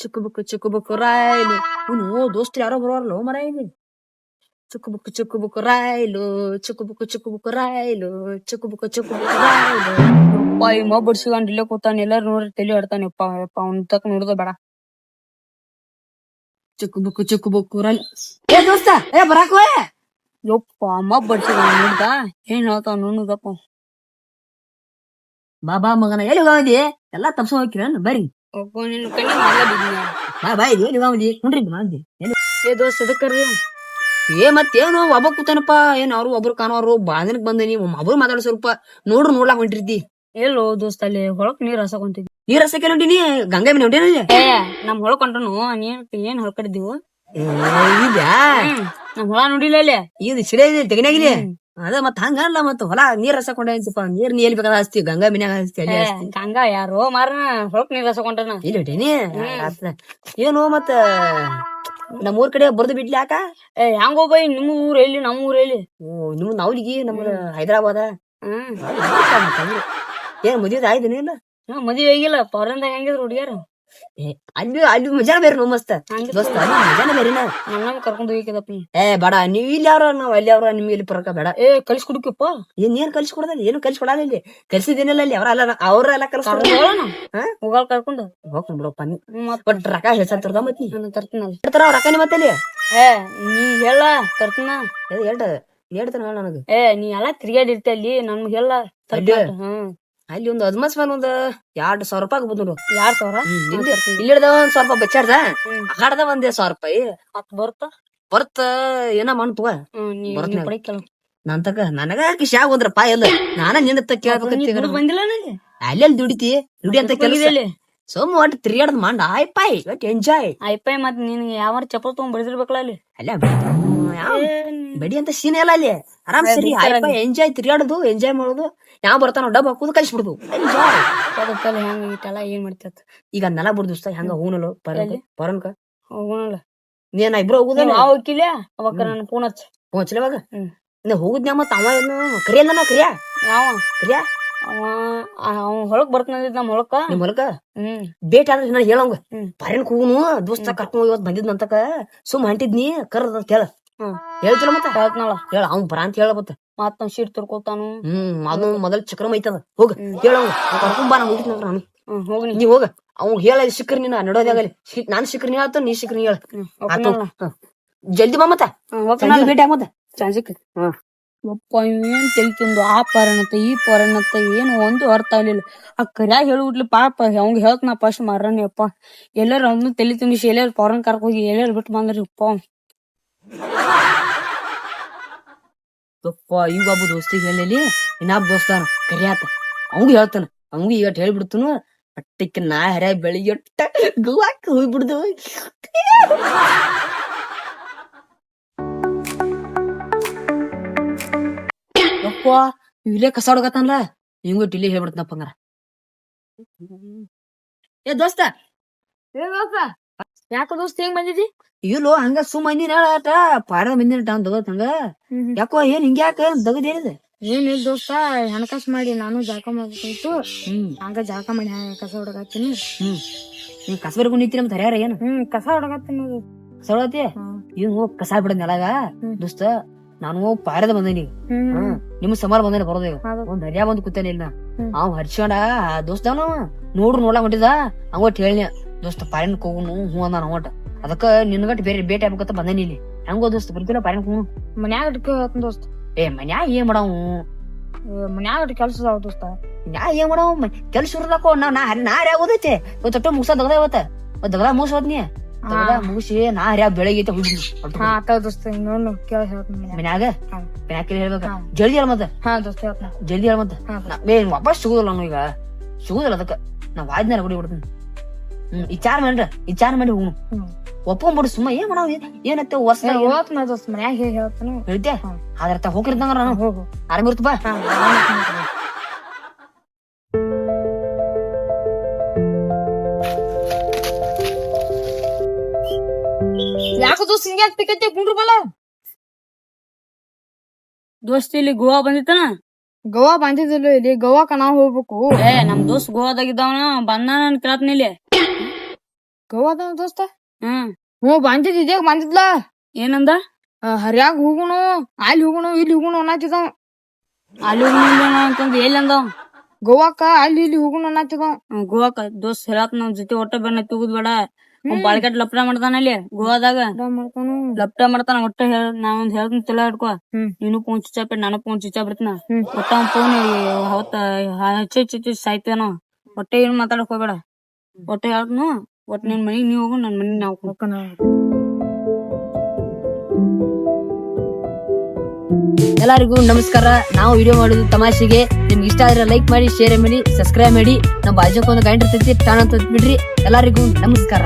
ಚಿಕ್ಕ ಬುಕ್ ರಾಯಲು ಇವನು ದೋಸ್ತ್ ಯಾರೋ ಬರೋರ್ಲು ಮರ ಇಲ್ಲಿ ಚಿಕ್ಕ ಬುಕ್ ರಾಯಲು ಚಿಕ್ಕ ಬುಕ್ ರಾಯಲು ಚಿಕ್ಕ ಬುಕ್ ರಾಯಲು ಯಪ್ಪ ಇಮ್ಮ ಬಡ್ಸಿಕೊಂಡ್ ಇಲ್ಲೇ ಕೂತಾನ ಎಲ್ಲಾರು ನೋಡ್ರಿ ತಲೆ ಆಡ್ತಾನೆ ಯಪ್ಪ ಅವ್ನ ತಕ್ಕ ನೋಡುದ ಬೇಡ ಚಿಕ್ಕ ಬುಕ್ ರಾಯಲ್ ಏ ದೋಸ್ತ ಏ ಬರಾಕೋ ಯಪ್ಪ ಅಮ್ಮ ಬಡ್ಸಿಕೊಂಡ್ ನೋಡ್ದ ಏನ್ ಹೇಳ್ತಾವ ನೋಡುದಪ್ಪ ಬಾ ಮಗನ ಎಲ್ಲಿ ಹೋಗಿ ಎಲ್ಲಾ ತಪ್ಸ ಹೋಗ್ತೀರ ಬರ್ರಿ ಬಾ ಎಲ್ಲಿ ಹೋಗಿ ನೋಡ್ರಿ ಮಾಡಿ ಏ ದೋಸ್ತ ಅದಕ್ಕರ್ರಿ ಏ ಮತ್ತೇನು ಒಬ್ಬ ಕೂತಾನಪ್ಪ ಏನ್ ಅವ್ರು ಒಬ್ರು ಕಾಣೋರು ಬಾಂಧನಕ್ ಬಂದನಿ ಒಬ್ರು ಮಾತಾಡ ಸ್ವಲ್ಪ ನೋಡ್ಲಾಕ್ ಹೊಂಟಿರ್ತಿ ಎಲ್ಲೋ ದೋಸ್ತ ಅಲ್ಲಿ ಹೊಳಕ್ ನೀರ್ ಹಸಕೊಂತಿದ್ವಿ ನೀರ್ ಹಸಕ್ಕೆ ಹೊಂಟಿನಿ ಗಂಗಾ ಮನೆ ಹೊಂಟೇನ ನಮ್ ಹೊಳಕ್ ಹೊಂಟನು ಏನ್ ಹೊಳ್ಕಡಿದ್ದೀವು ಇದ್ಯಾ ನಮ್ ಹೊಳ ನೋಡಿಲ್ಲ ಅಲ್ಲೇ ಇದು ಸಿಡೆ ಇದೆ ತೆಗನಾಗಿದೆ ಅದ ಮತ್ ಹಂಗಲ್ಲ ಮತ್ ಹೊಲ ನೀರ್ ಹಸಕೊಂಡ ನೀರ್ ನೀ ಎಲ್ಲಿ ಬೇಕಾದ ಹಸ್ತಿ ಗಂಗಾ ಮನ್ಯಾಗ ಹಸ್ತಿ ಗಂಗಾ ಯಾರೋ ಮಾರ ಹೊಳಕ್ ನೀರ್ ಹಸಕೊಂಡನ ಇಲ್ಲಿ ಹೊಂಟೇನಿ ಏನು ಮತ್ತ ನಮ್ಮೂರ್ ಕಡೆ ಬರ್ದು ಬಿಡ್ಲಿ ಯಾಕ ಹೆಂಗೋ ಬೈ ನಿಮ್ಮ ಊರ್ ಎಲ್ಲಿ ನಮ್ಮ ಊರ್ ಎಲ್ಲಿ ನಿಮ್ ನಾವ್ಲಿಗಿ ನಮ್ದ ಹೈದರಾಬಾದ ಏನ್ ಮದ್ವೆ ಆಯ್ತೇನ ಇಲ್ಲ ಮದ್ವೆ ಆಗಿಲ್ಲ ಫಾರಿನ್ದಾಗ ಹೆಂಗಿದ್ರು ಹುಡುಗ್ಯಾರ ಅಲ್ಲಿ ಮಜಾನ ಬೇರೆ ನೋ ಮಸ್ತ್ ದೋಸ್ತ ಮಜಾನ ಬೇರೆನ ನನ್ನ ಕರ್ಕೊಂಡ್ ಹೋಗಿದಪ್ಪ ಬೇಡ ನೀವ್ ಇಲ್ಲಿ ಯಾರ ನಾವ್ ಅಲ್ಲಿ ಅವ್ರ ನಿಮ್ಗೆ ಇಲ್ಲಿ ಬರಕ ಬೇಡ ಕಲ್ಸಿ ಕೊಡಕಪ್ಪ ಏನ್ ಕಲ್ಸಿ ಕೊಡದಲ್ಲ ಏನು ಕಲ್ಸಿ ಕೊಡಲ್ಲ ಇಲ್ಲಿ ಕಲ್ಸಿದೇನಿಲ್ಲ ಅಲ್ಲಿ ಅವ್ರೆಲ್ಲ ಕಲ್ಸ್ಕೊಡ ಹೋಗಲ್ ಕರ್ಕೊಂಡು ಹೋಗ್ಕೊಂಡ್ ಬಿಡಪ್ಪ ಬಟ್ ರೊಕ್ಕ ಹೆಚ್ಚಾಗ್ತದ ಮತ್ತಿ ತರ್ತೀನಲ್ಲ ರೊಕ್ಕನೇ ಮತ್ತಲ್ಲಿ ನೀ ಹೇಳ ತರ್ತೀನ ಹೇಳ್ತಾನ ಹೇಳ ನನಗ ನೀ ಎಲ್ಲಾ ತಿರ್ಗಾಡಿರ್ತಿ ಅಲ್ಲಿ ನಮ್ಗೆ ಹೇಳ ಅಲ್ಲಿ ಒಂದು ಅದ್ಮಸ್ ಮೇಲೆ ಒಂದ್ 2,000 ರೂಪಾಯಿ ಆಗ್ಬೋದು ನೋಡು 2,000 ಇಲ್ಲಿಡ್ದ ಒಂದ್ ಸ್ವಲ್ಪ ಬಚ್ಚಾಡ್ದ ಆಡದ ಒಂದ್ 1,000 ರೂಪಾಯಿ ಬರ್ತ ಏನ ಮಾಡ್ತವ ನನ್ ತಕ ನನಗ ಕಿಶಾಗ 1 ರೂಪಾಯಿ ಇಲ್ಲ ನಾನ ನಿನ್ನ ಕೇಳ್ಬೇಕಂತ ಬಂದಿಲ್ಲ ಅಲ್ಲಿ ದುಡಿತಿ ದುಡಿ ಅಂತ ಕೆಲಸ ಸೋಮ ಒಟ್ಟು ತಿರ್ಗಾಡದ್ ಮಂಡ ಆಯ್ಪಾಯ್ ಎಂಜಾಯ್ ಆಯ್ಪಾಯ್ ಮತ್ ನಿನ್ ಯಾವ ಚಪ್ಪಲ್ ತಗೊಂಡ್ ಬಡಿದಿರ್ಬೇಕಲ್ಲ ಅಲ್ಲಿ ಅಲ್ಲ ಬಡಿ ಅಂತ ಸೀನ್ ಎಲ್ಲ ಅಲ್ಲಿ ಆರಾಮ್ ಸರಿ ಆಯ್ಪಾಯ್ ಎಂಜಾಯ್ ತಿರ್ಗಾಡೋದು ಎಂಜಾಯ್ ಮಾಡೋದು ಯಾವ ಬರ್ತಾನ ಡಬ್ಬ ಹಾಕುದು ಕಳ್ಸಿಬಿಡುದು ಎಂಜಾಯ್ ಹೆಂಗ ಇಟ್ಟಲ್ಲ ಏನ್ ಮಾಡ್ತೇತ್ ಈಗ ನೆಲ ಬಿಡ್ದು ಹೆಂಗ ಹೋಗನಲ್ಲ ಪರನ್ಕ ಹೋಗೋಣಲ್ಲ ನೀನ ಇಬ್ರು ಹೋಗುದ ನಾವ್ ಹೋಗಿಲ್ಲ ಅವಾಗ ನನ್ ಫೋನ್ ಹಚ್ಚಲ ಅವಾಗ ಹೋಗುದ್ನ ಮತ್ ಅವ ಏನು ಕರಿಯಲ್ಲ ನಾವ್ ಕರಿಯ ಅವ ಹೊಳಕ್ ಬರ್ತಾನ ನಮ್ ಹೊಳಕ ನಿಮ್ ಹೊಲಕ ಭೇಟಿ ಆದ್ರೆ ನಾ ಹೇಳಂಗ ಪರೇನ್ ಕೂಗುನು ದೋಸ್ತ ಕರ್ಕೊಂಡ್ ಇವತ್ ಬಂದಿದ್ನಂತಕ ಸುಮ್ ಹೊಂಟಿದ್ನಿ ಕರ್ದ ಹೇಳ ಹೇಳ್ತಿಲ್ಲ ಮತ್ತ ಹೇಳ ಅವ್ನ್ ಬರ ಅಂತ ಹೇಳ ಮತ್ ನಾವ್ ಶೀಟ್ ತುರ್ಕೋತಾನು ಅದು ಮೊದಲ್ ಚಕ್ರಮ ಐತದ ಹೋಗ ಹೇಳಂಗ ಕರ್ಕೊಂಡ್ ಬಾ ನಾ ಹೋಗಿದ್ನ ನಾನು ಹೋಗಿ ನೀ ಹೋಗ ಅವ್ನ್ ಹೇಳ ಸಿಕ್ಕ್ರಿ ನೀನ ನಡೋದಾಗಲಿ ನಾನ್ ಸಿಕ್ಕ್ರಿ ನೀ ಆತ ನೀ ಸಿಕ್ಕ್ರಿ ಹೇಳ ಜಲ್ದಿ ಬಾ ಮತ್ತ ಭೇಟಿ ಆಗ ಮತ್ತ ಚಾನ್ಸಿಕ್ ಒಪ್ಪ ಏನ್ ತಿಳ್ತಿಂದು ಆ ಪರಣತ್ತ ಈ ಪರಣತ್ತ ಏನು ಒಂದು ಅರ್ಥ ಆಗ್ಲಿಲ್ಲ ಆ ಕರ್ಯಾಗ ಹೇಳ್ಬಿಟ್ಲಿ ಪಾಪ ಅವಂಗ ಹೇಳ್ತನ ಫಸ್ಟ್ ಮಾರನಿ ಅಪ್ಪ ಎಲ್ಲಾರು ಅವ್ನು ತಲಿ ತುಂಬಿಸಿ ಎಲ್ಲಾರು ಫಾರನ್ ಕರ್ಕ ಹೋಗಿ ಎಲ್ಲಾರು ಬಿಟ್ಟು ಬಂದ್ರಿ ಅಪ್ಪ ಅಪ್ಪ ಈಗ ಒಬ್ಬ ದೋಸ್ತಿಗೆ ಹೇಳಿ ಇನ್ನೊಬ್ಬ ದೋಸ್ತಾನ ಕರಿಯಾತ ಅವಂಗ ಹೇಳ್ತಾನ ಅವಂಗ ಈಗ ಹೇಳ್ಬಿಡ್ತನು ಅಟ್ಟಕ್ಕೆ ನಾ ಹರ ಬೆಳಿಗ್ಗೆ ಗೋವಾಕ್ ಹೋಗ್ಬಿಡ್ದು ಅಪ್ಪ ಇಲ್ಲೇ ಕಸ ಹೊಡಗತ್ತನ್ಲ ಹಿಂಗ ಟಿಲಿ ಹೇಳ್ಬಿಡ್ತನಪ್ಪ ಹಂಗಾರ ಏ ದೋಸ್ತ ಯಾಕ ದೋಸ್ತ ಹೆಂಗ್ ಬಂದಿದಿ ಇಲ್ಲೋ ಹಂಗ ಸುಮ್ ಮಂದಿನ ಹೇಳಾಟ ಪಾಡ ಮಂದಿನ ತಗೋತ್ ಹಂಗ ಯಾಕೋ ಏನ್ ಹಿಂಗ ಯಾಕ ದಗದೇನಿದೆ ಏನಿಲ್ಲ ದೋಸ್ತ ಹಣಕಾಸು ಮಾಡಿ ನಾನು ಜಾಕ ಮಾಡ್ಬೇಕು ಹಂಗ ಜಾಕ ಮಾಡಿ ಕಸ ಹೊಡಗತ್ತೀನಿ ನೀವ್ ಕಸ ಬರ್ಕೊಂಡ್ ನಿಂತೀರ ಮತ್ ಹರ್ಯಾರ ಏನು ಕಸ ಹೊಡಗತ್ತೀನಿ ಕಸ ಹೊಡತಿ ಇವ್ ಕಸ ಬಿಡ ನೆಲಗ ದೋಸ್ತ ನಾನು ಪಾರದ ಬಂದೇನಿ ನಿಮ್ ಸಮಾರ ಬಂದೇನೆ ಬರೋದ ಒಂದ್ ಹರ್ಯಾ ಬಂದ್ ಕೂತೇನೆ ಇಲ್ಲ ಅವ್ ಹರ್ಸ್ಕೊಂಡ ದೋಸ್ತ ನೋಡ್ಲಾ ಹೊಂಟಿದ ಅವಟ್ ಹೇಳಿನ ದೋಸ್ತ ಪಾರಿನ್ ಹೋಗುನು ಹೂ ಅಂದ ಅವಟ್ ಅದಕ್ಕ ನಿನ್ಗಟ್ ಬೇರೆ ಭೇಟಿ ಆಗ್ಬೇಕಂತ ಬಂದೇನಿ ಇಲ್ಲಿ ಹೆಂಗೋ ದೋಸ್ತ ಬರ್ತಿಲ್ಲ ಪಾರಿನ್ ಹೂ ಮನ್ಯಾಗ ದೋಸ್ತ ಮನ್ಯಾಗ ಏನ್ ಮಾಡಾವು ಮನ್ಯಾಗ ಕೆಲ್ಸ ದೋಸ್ತ ಮನ್ಯಾಗ ಏನ್ ಮಾಡಾವು ಕೆಲ್ಸ ಇರ್ದಾಕೋ ನಾ ಹರ್ಯಾಗೋದೈತೆ ತೊಟ್ಟ ಮುಗ್ಸ ದಗದ ಇವತ್ತ ದಗದ ಮುಗ್ಸ ಹೋದ್ನಿ ಮುಗಿಸಿ ನಾ ಹರ್ಯಾ ಬೆಳಗ್ಗೆ ಮನ್ಯಾಗ ಹೇಳ್ಬೇಕ ಜಲ್ದಿ ಹೇಳ ಮತ್ತ ಜಲ್ದಿ ಹೇಳ ಮತ್ತ ವಾಪಸ್ ಸಿಗುದಿಲ್ಲ ನಾವು ಈಗ ಸಿಗುದಿಲ್ಲ ಅದಕ್ಕ ನಾ ವಾದ್ನಾರ ಹೊಡಿ ಬಿಡ್ತೀನಿ ವಿಚಾರ ಮಾಡಿ ಹೋಗುನು ಒಪ್ಕೊಂಡ್ಬಿಡು ಸುಮ್ಮ ಏನ್ ಮಾಡಾವ್ ಏನತ್ತ ವರ್ಷ ಮನ್ಯಾಗ ಹೇಳ್ತೆ ಅದ್ರ ಹೋಗಿರ್ದಂಗ ನಾನು ಹೋಗು ಆರಾಮ ಇರ್ತ ಬಾ ಯಾಕ ದೋಸ್ತ ಹಿಂಗ ಆಗ್ತೈತಿ ಕುಂಡ್ರು ಬಲ ದೋಸ್ತ ಇಲ್ಲಿ ಗೋವಾ ಬಂದಿತ್ತನ ಗೋವಾ ಬಂದಿದ್ದಿಲ್ಲ ಇಲ್ಲಿ ಗೋವಾಕ ನಾವ್ ಹೋಗ್ಬೇಕು ನಮ್ ದೋಸ್ತ್ ಗೋವಾದಾಗಿದ್ದವನ ಬಂದ ನನ್ ಕೇಳ್ತನ ಇಲ್ಲಿ ಗೋವಾದ ದೋಸ್ತ ಹ್ಮ್ ಹ್ಞೂ ಬಂದಿದ್ ಇದೇ ಬಂದಿದ್ಲ ಏನಂದ ಹರಿಯಾಗ ಹೋಗುಣು ಅಲ್ಲಿ ಹೋಗುಣು ಇಲ್ಲಿ ಹೋಗುಣು ಅನ್ನತ್ತಿದ ಅಲ್ಲಿ ಅಂತಂದ್ ಎಲ್ಲಿ ಅಂದ ಗೋವಾಕ ಅಲ್ಲಿ ಇಲ್ಲಿ ಹೋಗುಣು ಅನ್ನತ್ತಿದ ಗೋವಾಕ ದೋಸ್ತ್ ಹೇಳತ್ ನಾವ್ ಜೊತೆ ಒಟ್ಟ ಬೆನ್ನ ತೂಗುದ್ ಬೇಡ ಬಾಳ್ಕೆಟ್ ಲಪ್ಡ ಮಾಡ್ತಾನ ಅಲ್ಲಿ ಗೋವಾದಾಗ ಮಾಡ್ತಾನು ಲಪ್ಡ ಮಾಡ್ತಾನ ಒಟ್ಟ ನಾವೊಂದ್ ಹೇಳ್ತೀನಿ ತಲೆ ಹಿಡ್ಕೊ ನೀನು ಫೋನ್ ಸ್ವಿಚ್ ಆಫ್ ನಾನು ಫೋನ್ ಸ್ವಿಚ್ ಆಫ್ ಬಿಡ್ತಾನ ಒಟ್ಟ ಅವ್ನ್ ಫೋನ್ ಅವತ್ತ ಹಚ್ಚಿ ಸಾಯ್ತೇನೋ ಒಟ್ಟೆ ಏನ್ ಮಾತಾಡಕ್ ಹೋಗ್ಬೇಡ ಒಟ್ಟೆ ಹೇಳ್ತನು ಒಟ್ ನಿನ್ ಮನಿಗ್ ನೀವ್ ಹೋಗು ನನ್ ಮನಿಗ್ ನಾವ್ ಹೋಗ್ಕನ ಎಲ್ಲರಿಗೂ ನಮಸ್ಕಾರ. ನಾವು ವಿಡಿಯೋ ಮಾಡೋದು ತಮಾಷೆಗೆ. ನಿಮ್ಗೆ ಇಷ್ಟ ಆದ್ರೆ ಲೈಕ್ ಮಾಡಿ, ಶೇರ್ ಮಾಡಿ, ಸಬ್ಸ್ಕ್ರೈಬ್ ಮಾಡಿ. ನಮ್ಮ ಬಾಜುಕ್ ಒಂದು ಗಂಟೆ ಇರ್ತೈತಿ ಟಾನ್ ಅಂತ ಬಿಡ್ರಿ. ಎಲ್ಲರಿಗೂ ನಮಸ್ಕಾರ.